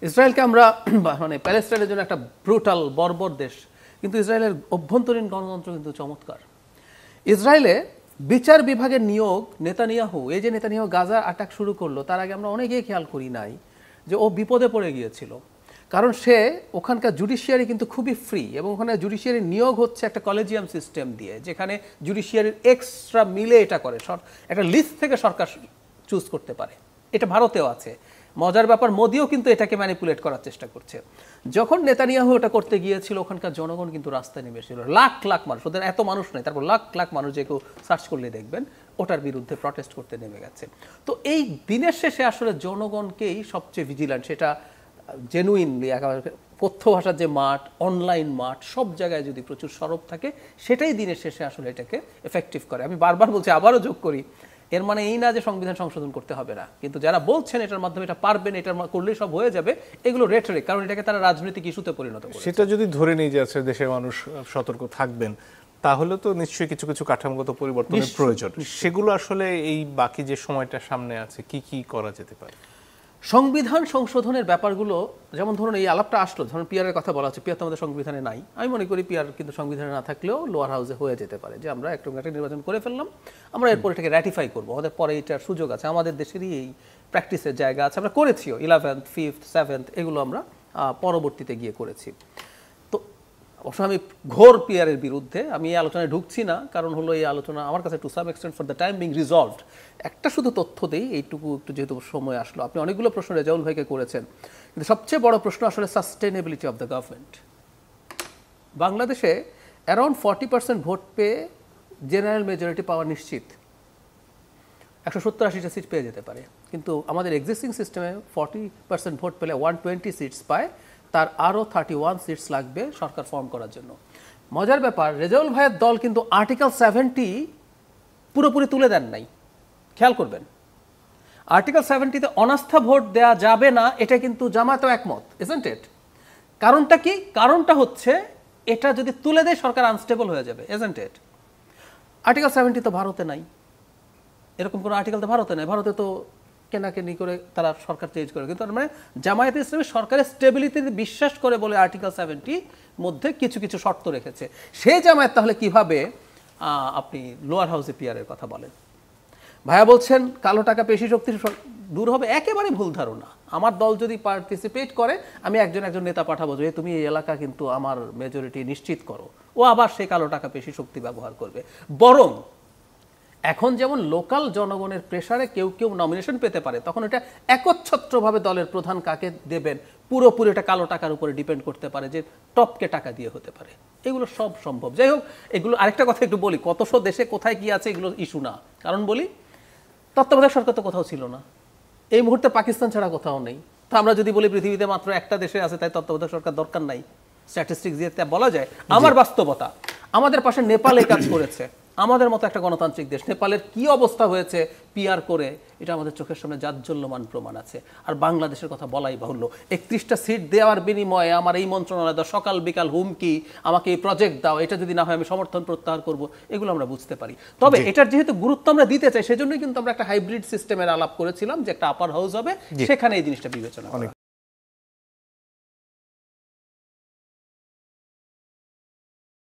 ইসরায়েলকে আমরা মানে প্যালেস্টাইনের জন্য একটা ব্রুটাল বর্বর দেশ, কিন্তু ইসরায়েলের অভ্যন্তরীণ গণতন্ত্র কিন্তু চমৎকার। ইসরায়েলে বিচার বিভাগের নিয়োগ নেতানিয়াহু, এই যে নেতানিয়াহু গাজা অ্যাটাক শুরু করলো, তার আগে আমরা অনেকেই খেয়াল করি নাই যে ও বিপদে পড়ে গিয়েছিল। কারণ সে ওখানকার জুডিশিয়ারি কিন্তু খুবই ফ্রি, এবং ওখানে জুডিশিয়ারি নিয়োগ হচ্ছে একটা কলেজিয়াম সিস্টেম দিয়ে, যেখানে জুডিশিয়ারির এক্সট্রা মিলে এটা করে, একটা লিস্ট থেকে সরকার চুজ করতে পারে। এটা ভারতেও আছে। মজার ব্যাপার, মোদিও কিন্তু এটাকে ম্যানিপুলেট করার চেষ্টা করছে। যখন নেতানিয়াহু এটা করতে গিয়েছিল, ওখানকার জনগণ কিন্তু রাস্তায় নেমেছিল, লাখ লাখ মানুষ, ওদের এত মানুষ নেই, তারপর লাখ লাখ মানুষ যে কেউ সার্চ করলে দেখবেন ওটার বিরুদ্ধে প্রটেস্ট করতে নেমে গেছে। তো এই দিনের শেষে আসলে জনগণকেই সবচেয়ে ভিজিল্যান্ট, সেটা জেনুইনলি একেবারে কথ্য ভাষার যে মাঠ, অনলাইন মাঠ, সব জায়গায় যদি প্রচুর সরব থাকে, সেটাই দিনের শেষে আসলে এটাকে এফেক্টিভ করে। আমি বারবার বলছি, আবারও যোগ করি, এর মানে এই না যে সংবিধান সংশোধন করতে হবে না, কিন্তু যারা বলছেন এটার মাধ্যমে এটা পারবেন, এটার করলেই সব হয়ে যাবে, এগুলো রেটরিক, কারণ এটাকে তারা রাজনৈতিক ইস্যুতে পরিণত করে। সেটা যদি ধরে নিয়ে যাচ্ছে দেশের মানুষ সতর্ক থাকবেন, তাহলে তো নিশ্চয়ই কিছু কিছু কাঠামোগত পরিবর্তনের প্রয়োজন। সেগুলো আসলে এই বাকি যে সময়টা সামনে আছে কি কি করা যেতে পারে? সংবিধান সংশোধনের ব্যাপারগুলো, যেমন ধরুন এই আলাপটা আসলো, ধরুন পিয়ারের কথা বলা হচ্ছে, পিয়ার তো আমাদের সংবিধানে নাই। আমি মনে করি পিয়ার কিন্তু সংবিধানে না থাকলেও লোয়ার হাউসে হয়ে যেতে পারে, যে আমরা একটা নির্বাচন করে ফেললাম, আমরা এরপর এটাকে র্যাটিফাই করবো, আমাদের পরে এটার সুযোগ আছে, আমাদের দেশেরই এই প্র্যাকটিসের জায়গা আছে, আমরা করেছিও 11th, 5th, 7th, এগুলো আমরা পরবর্তীতে গিয়ে করেছি। তো অবশ্য আমি ঘোর পিয়ারের বিরুদ্ধে, আমি এই আলোচনায় ঢুকছি না, কারণ হলো এই আলোচনা আমার কাছে to some extent for the time being resolved. একটা শুধু তথ্য দেই, এইটুকু একটু যেহেতু সময় আসলো, আপনি অনেকগুলো প্রশ্ন রেজাউল ভাইকে করেছেন, কিন্তু সবচেয়ে বড় প্রশ্ন আসলে সাস্টেনেবিলিটি অফ দ্য গভর্নমেন্ট। বাংলাদেশে অ্যারাউন্ড 40% ভোট পেয়ে জেনারেল মেজরিটি পাওয়া নিশ্চিত, 170-80টা সিট পেয়ে যেতে পারে, কিন্তু আমাদের এক্সিস্টিং সিস্টেমে 40% ভোট পেলে 120 সিটস পায়, তার আরও 31 সিটস লাগবে সরকার ফর্ম করার জন্য। মজার ব্যাপার, রেজাউল ভাইয়ের দল কিন্তু আর্টিকেল 70 পুরোপুরি তুলে দেন নাই, খেয়াল করবেন। আর্টিকেল 70-তে অনাস্থা ভোট দেয়া যাবে না, এটা কিন্তু জামায়াতও একমত, ইজন্ট ইট? কারণটা কি? কারণটা হচ্ছে এটা যদি তুলে দেয় সরকার আনস্টেবল হয়ে যাবে, ইজন্ট ইট? আর্টিকেল 70 তো ভারতে নাই, এরকম কোনো আর্টিকেল তো ভারতে নাই, ভারতে তো কেনাকেনি করে তারা সরকার চেঞ্জ করে, কিন্তু মানে জামায়াতে ইসলামী সরকারের স্টেবিলিটিতে বিশ্বাস করে বলে আর্টিকেল 70 মধ্যে কিছু কিছু শর্ত রেখেছে। সেই জামায়াত তাহলে কিভাবে আপনি লোয়ার হাউসে পিয়ারের কথা বলেন? ভাইয়া বলছেন কালো টাকা পেশি শক্তি দূর হবে, একেবারে ভুল ধারণা। আমার দল যদি পার্টিসিপেট করে, আমি একজন নেতা পাঠাবো যে তুমি এই এলাকা কিন্তু আমার মেজরিটি নিশ্চিত করো, ও আবার সেই কালো টাকা পেশি শক্তি ব্যবহার করবে। বরং এখন যেমন লোকাল জনগণের প্রেসারে কেউ কেউ নমিনেশন পেতে পারে, তখন এটা একচ্ছত্রভাবে দলের প্রধান কাকে দেবেন পুরোপুরি এটা কালো টাকার উপরে ডিপেন্ড করতে পারে, যে টপকে টাকা দিয়ে হতে পারে। এগুলো সব সম্ভব। যাই হোক, এগুলো আরেকটা কথা একটু বলি, কতশো দেশে কোথায় কি আছে এগুলো ইস্যু না, কারণ বলি তত্ত্বাবধায়ক সরকার তো কোথাও ছিল না, এই মুহূর্তে পাকিস্তান ছাড়া কোথাও নেই। তো আমরা যদি বলি পৃথিবীতে মাত্র একটা দেশে আছে, তাই তত্ত্বাবধায়ক সরকার দরকার নাই, স্ট্যাটিস্টিক্স দিয়ে বলা যায়। আমার বাস্তবতা, আমাদের পাশে নেপাল এই কাজ করেছে, আমাদের মতো একটা গণতান্ত্রিক দেশ, নেপালের কি অবস্থা হয়েছে পিআর করে, এটা আমাদের চোখের সামনে জাজ্জল্যমান প্রমাণ আছে। আর বাংলাদেশের কথা বলাই বাহুল্য, 31টা সিট দেওয়ার বিনিময়ে আমার এই মন্ত্রণালয় দাও, সকাল বিকাল হুমকি, আমাকে এই প্রজেক্ট দাও, এটা যদি না হয় আমি সমর্থন প্রত্যাহার করব, এগুলো আমরা বুঝতে পারি। তবে এটার যেহেতু গুরুত্ব আমরা দিতে চাই, সেজন্যই কিন্তু আমরা একটা হাইব্রিড সিস্টেমের আলাপ করেছিলাম, যে একটা আপার হাউস হবে, সেখানে এই জিনিসটা বিবেচনা করা।